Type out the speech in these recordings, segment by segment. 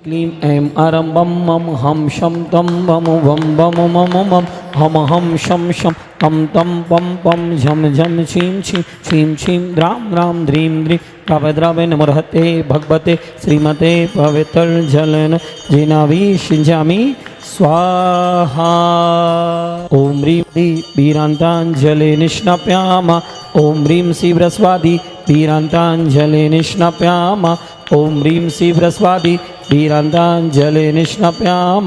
क्लीं ऐं अरं बं मं हं शं तं बमु वं बमु ममु मं हम हं शं शं तं तं पं पं झं झं छीं छीं छीं छीं द्रां द्रां ध्रीं द्रीं द्रावद्रावे नमर्हते भगवते श्रीमते पवित्रजलेन जिनाभिषिञ्चामि स्वाहा। ॐ ह्रीं वीरान्ताञ्जले निष्णाप्याम। ॐ ह्रीं शिव्रस्वादी वीरान्ताञ्जले निष्णाप्याम। ॐ ह्रीं शिव्रस्वादी वीरान्ताञ्जले निष्णाप्याम।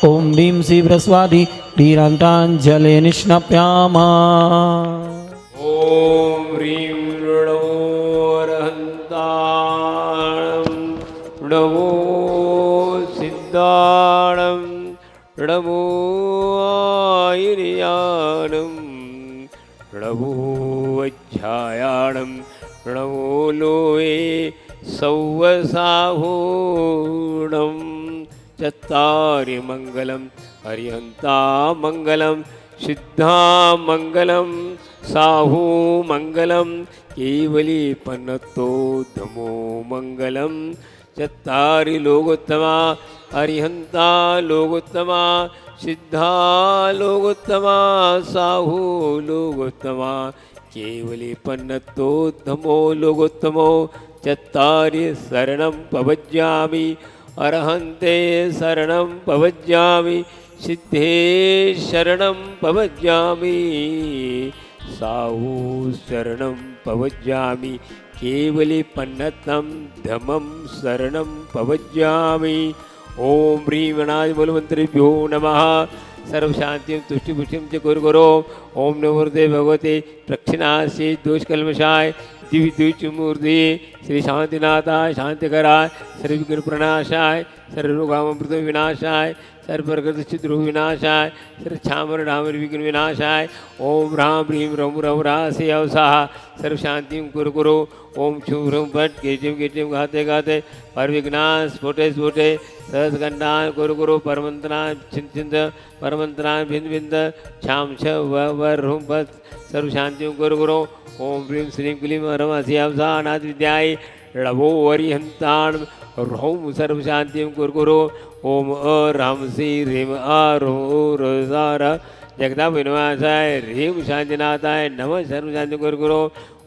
ॐ ह्रीं शिव्रस्वादी वीरान्ताञ्जले निष्णाप्याम। ॐ ह्रीं णवोरहन्ताणं णवो सिद्धाणं णवो आयर्याणं णवो वज्झायाणं णवो लोये सौवसाहूणं चत्तारि मङ्गलं हरिहन्ता मङ्गलं सिद्धा मङ्गलं साहू मङ्गलं केवली पन्नतो धमो मङ्गलं चत्तारि लोकोत्तमा हरिहन्ता लोकोत्तमा सिद्धा लोकोत्तमा साहू लोकोत्तमा केवली पन्नतो धमो लोकोत्तमो चत्तारि शरणं पवज्यामि अरहन्ते शरणं पवज्यामि सिद्धे शरणं पवज्यामि साहू शरणं पवज्यामि केवली पन्नतं धमं शरणं पवज्यामि। ॐ ह्रीं गणाय मूलमन्त्रेभ्यो नमः। सर्वशान्तिं तुष्टिपुष्टिं च कुरु। ॐ नमो भगवते प्रक्षिणासि दोषकल्मषाय दिव्यद्विचमूर्ति श्री शांतिनाथाय शांतिकराय सर्वविघ्नप्रणाशाय सर्वरोगामृत विनाशाय सर्वप्रकृतिचिद्रोह विनाशाय सर्वक्षामर डामर विघ्न विनाशाय ओम ह्रां ह्रीं रौं रौं रासे अवसाः सर्वशान्तिं कुरु। ओम छुं ह्रुं फट् कीर्तिं कीर्तिं घाते घाते परविघ्नान् स्फोटे स्फोटे सहस्रगण्डान् कुरु परमन्त्रान् चिन्त परमन्त्रान् भिन्द भिन्द छां छ वर ह्रुं फट् सर्वशान्तिं कुरु। ओम ह्रीं श्रीं क्लीं रमसि अवसानाथ विद्याय ळवो वरिहन्ताण ह्रौं सर्वशान्तिं कुरु। ओम ह्रांसि ह्रीं ह्रोसार जगदा विनाशाय ह्रीं शांतिनाथाय नमः सर्वशान्तिं कुरु।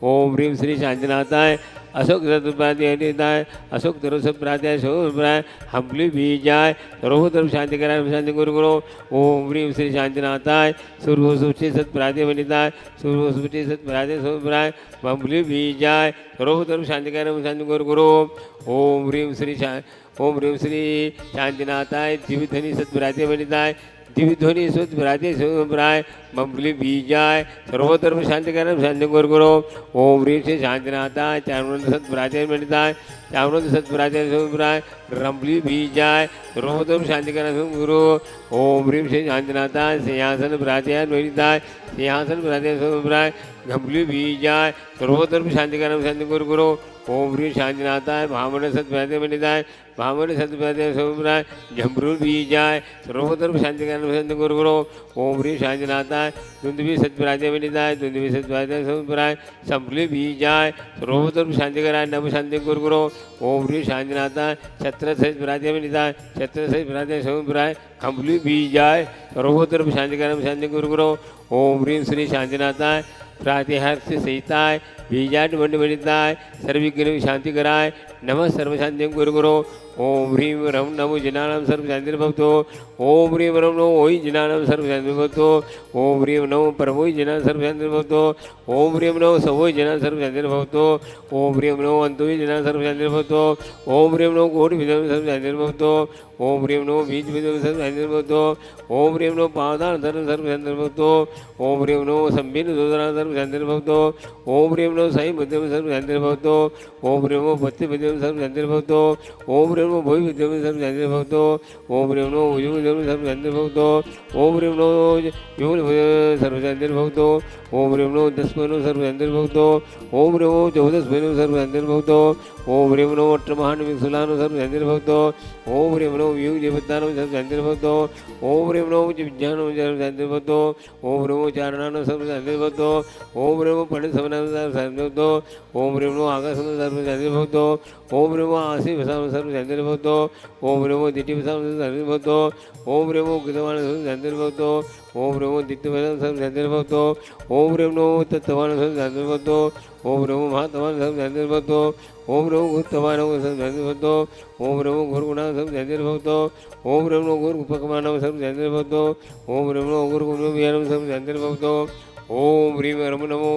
ओम ह्रीं श्री शांतिनाथाय अशोक सत्प्राध्याय अशोक तरसप्राध्याय शोभ्राय हम्बली बीजाय सर्वोत्तम शांतिकराय शांति गुरु। ओम ह्रीं श्री शांतिनाथाय सूर्यसुष्टि सत्प्राध्याय वनिताय सूर्यसुष्टि सत्प्राध्याय शोभ्राय हम्बली बीजाय सर्वोत्तम शांतिकराय शांति गुरु। ओम ह्रीं श्री शांतिनाथाय दिव्यध्वनि सत्प्राध्याय वनिताय दिव्यध्वनि सत्प्राध्याय शोभ्राय मंगली बीजाय सर्वधर्म शांतिकरण शांति गुरु। ओम ह्रीं श्री शांतिनाथाय चारुणद सत्प्राध्याय वनिताय चारुणद सत्प्राध्याय शोभ्राय रंबली बीजाय सर्वधर्म शांतिकरण गुरु। ओम ह्रीं श्री शांतिनाथाय सिंहासन प्राध्याय वनिताय सिंहासन प्राध्याय शोभ्राय घंबली बीजाय सर्वधर्म शांतिकरण शांति गुरु। ओम ह्रीं शांतिनाथाय भामन सत्प्राध्याय वनिताय भामन सत्प्राध्याय शोभ्राय झंबरू बीजाय सर्वधर्म शांतिकरण शांति गुरु। ओम ह्रीं शांतिनाथाय दुंदवी सत्प्राध्याय वनिताय दुंदवी सत्प्राध्याय शोभ्राय संभली बीजाय सर्वधर्म शांतिकराय नम शांति गुरु। ओम ह्रीं शांतिनाथाय छत्र सत्प्राध्याय वनिताय छत्र सत्प्राध्याय शोभ्राय खंबली बीजाय सर्वधर्म शांतिकरण शांति गुरु। ओम ह्रीं श्री शांतिनाथाय प्रातिहार्य सहिताय बीजाट मंड वनिताय सर्वविघ्न शांति कराय नमः सर्वशांति गुरु। ओम ह्रीं रं नमो जनानां सर्वशान्तिर्भवतु। ओम ह्रीं रं नमो ओई जनानां सर्वशान्तिर्भवतु। ओम ह्रीं नमो परमोई जनानां सर्वशान्तिर्भवतु। ओम ह्रीं नमो सवोई जनानां सर्वशान्तिर्भवतु। ओम ह्रीं नमो अन्तोई जनानां सर्वशान्तिर्भवतु। ओम ह्रीं नमो कोटिविधानां सर्वशान्तिर्भवतु। ओम ह्रीं नमो बीजविधानां सर्वशान्तिर्भवतु। ओम ह्रीं नमो पादानां सर्वशान्तिर्भवतु। ओम ह्रीं नमो सम्बिन दोदनां सर्वशान्तिर्भवतु। ओम ह्रीं नमो साई मध्यम सर्वशान्तिर्भवतु। ओम ह्रीं नमो भक्ति मध्यम सर्वशान्तिर्भवतु। ओम ह्रीं नमो भोई मध्यम सर्वशान्तिर्भवतु। ओम ह्रीं नमो भुज मध्यम सर्वशान्तिर्भवतु। ओम ह्रीं नमो योनि सर्वशान्तिर्भवतु। ओम ह्रीं नमो दशमनो सर्वशान्तिर्भवतु। ओम ह्रीं नमो चौदशमनो सर्वशान्तिर्भवतु। ओम ह्रीं नमो अट्टमहानविकुलानो सर्वशान्तिर्भवतु। ओम ह्रीं नमो युग देवतानो सर्वशान्तिर्भवतु। ओम ह्रीं नमो विज्ञानो सर्वशान्तिर्भवतु। ओम ह्रीं नमो चारणानो सर्वशान्तिर्भवतु। ओम ह्रीं नमो पंडितसमनानो सर्वशान्तिर्भवतु। ओम ह्रीं नमो आकाशनो सर्वशान्तिर्भवतु। ओम नमो आसी भसाम सर्व शांति भवतो ओम नमो दिति भसाम सर्व भवतो ओम नमो कृतवान सर्व शांति भवतो ओम नमो दित्य भसाम सर्व शांति भवतो ओम नमो तत्वान सर्व शांति भवतो ओम नमो महात्मान सर्व शांति भवतो ओम नमो गुरुत्तमान सर्व शांति भवतो ओम नमो गुरुगुणा सर्व शांति भवतो ओम नमो गुरु उपकमान सर्व शांति भवतो ओम नमो गुरु गुणविहारम सर्व शांति भवतो ओम ह्रीम रम नमो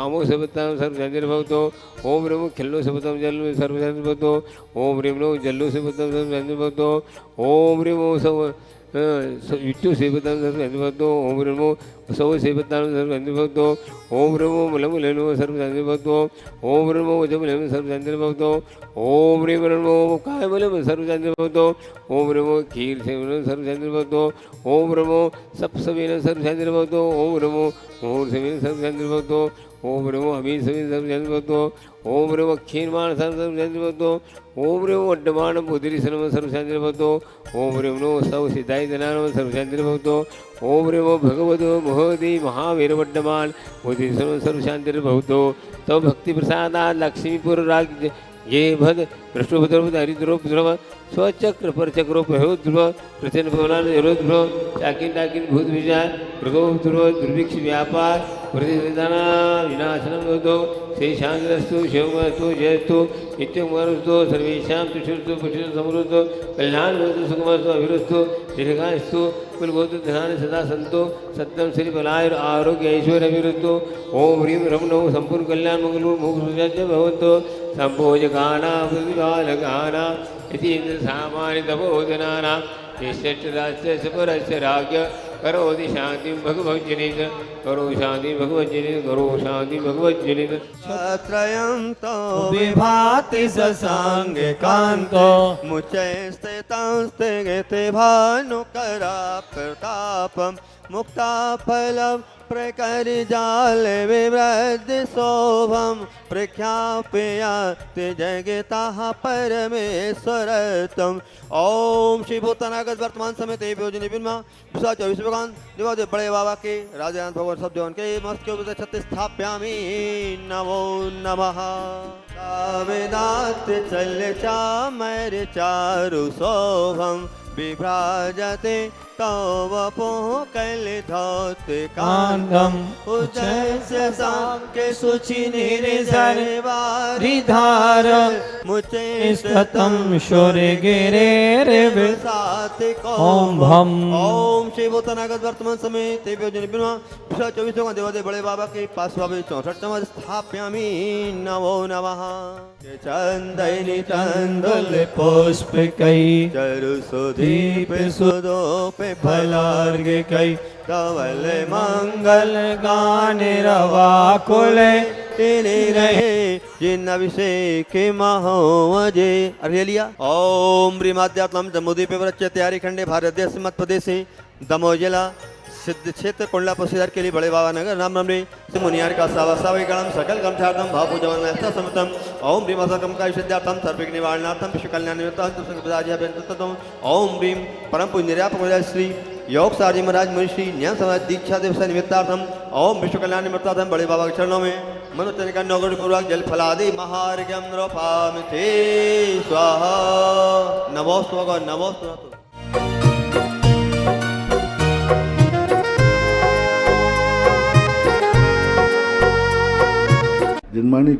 आमो सबताम सर्व शांति भवतो ओम नमो खिल्लो सबताम जल सर्व शांति भवतो ओम ह्रीम नमो जल्लो सबताम सर्व शांति भवतो ओम ह्रीम सब विट्टु सेवताम सर्व शांति भवतो ओम नमो सौ सेवताम सर्व शांति भवतो ओम नमो मलम लेनो सर्व शांति भवतो ओम नमो वजम लेनो सर्व शांति भवतो ओम ह्रीम नमो काय बलम सर्व शांति भवतो ओम नमो खीर सेवन सर्व शांति भवतो ओम नमो सप सवेन सर्व शांति भवतो ओम नमो मोर सवेन सर्व शांति भवतो ओम नमो अमीर सवेन सर्व शांति भवतो ओम नमो क्षीरमान सर्व शांति भवतो ओम नमो अड्डमान बुद्धि सर्व सर्व शांति भवतो ओम नमो सौ सिद्धाय जनानम सर्व शांति भवतो ओम नमो भगवतो महदी महावीर वड्डमान बुद्धि सर्व शांति भवतो तो भक्ति प्रसादात् लक्ष्मीपुर राज्य ये भद पृष्ठभद्र हरिद्रोप स्वचक्र परचक्रो ध्रुव प्रचंड भवनान ध्रुव चाकिन टाकिन भूत विजय प्रगोप ध्रुव दुर्भिक्ष व्यापार प्रतिदाना विनाशनम भवतो शेषांगस्तु शिवमस्तु जयस्तु नित्यमस्तु सर्वेषां तुषुस्तु पुषुस्तु समृद्धो कल्याण भवतु सुखमस्तु अभिरुस्तु दीर्घायस्तु कुलभूत धनानि सदा सन्तु सत्यम श्री बलाय आरोग्य ऐश्वर्य अभिरुद्धो ओम ह्रीं रम नमो संपूर्ण कल्याण मंगल मोक्ष भवतो संभोजगाना प्रतिपालगाना इति इंद्र सामान्य तपोधनाना निश्चरास्य सुपरस्य राज्य करोति शांति भगवज्जनित करो शांति भगवज्जनित करो शांति भगवज्जनित त्रयं तो विभाति ससांगे कांतो मुचे स्थितांस्ते भानुकरा प्रतापम मुक्ता फलम प्रकरिजाल विवृद्ध शोभम प्रख्यापयाति जगतः परमेश्वरतम ओम श्री भूतनागत वर्तमान समय ते योजने बिनमा विश्वा 24 भगवान देवादेव बड़े बाबा के राजन भगवान सब देवन के मस्त के ऊपर छत्तीस स्थाप्यामि नमो नमः वेदांत चल चामर चारु शोभम विभ्राजते तव पोकल धौत कांदम उच्चस्य सांके सुचि निर्जरवारिधार मुचे स्ततम शौर्य गिरे रे साथ ओम भम ओम श्री भूतनागत वर्तमान समय ते योजने बिना विश्व 24 का देवादेव बड़े बाबा के पास 64 स्थाप्यामि नमो नमः चंदनी चंदुल पुष्प कई चरु सुदीप सुदोप फलार्घ कई कवल मंगल गान रवा कुल तेरे रहे जिन अभिषेक महोजे अर्घ्य लिया ओम ब्रीमाद्यात्म जम्बूद्वीपे वृच्य तैयारी खंडे भारत देश मध्य प्रदेश दमोह जिला सिद्ध क्षेत्र कोल्ला पसीदार के लिए बड़े बाबा नगर राम राम रे मुनियार का सावा सावे गणम सकल गमछार्थम भाव पूजन ऐसा समतम ओम भीम असकम का सिद्धार्थम सर्विक निवारणार्थम विश्व कल्याण निमित्तार्थम संप्रदाय अभिनंदनम ओम भीम परम पुण्य निर्यापक श्री योग सारी महाराज मुनिश्री न्याय समाज दीक्षा दिवस निमित्तार्थम ओम विश्व कल्याण निमित्तार्थम बड़े बाबा के चरणों में मनुतनिका नौगढ़ पूर्वक जल फलादि महार्घ्यम नृपामिते स्वाहा नमोस्तु नमोस्तु जिनमानी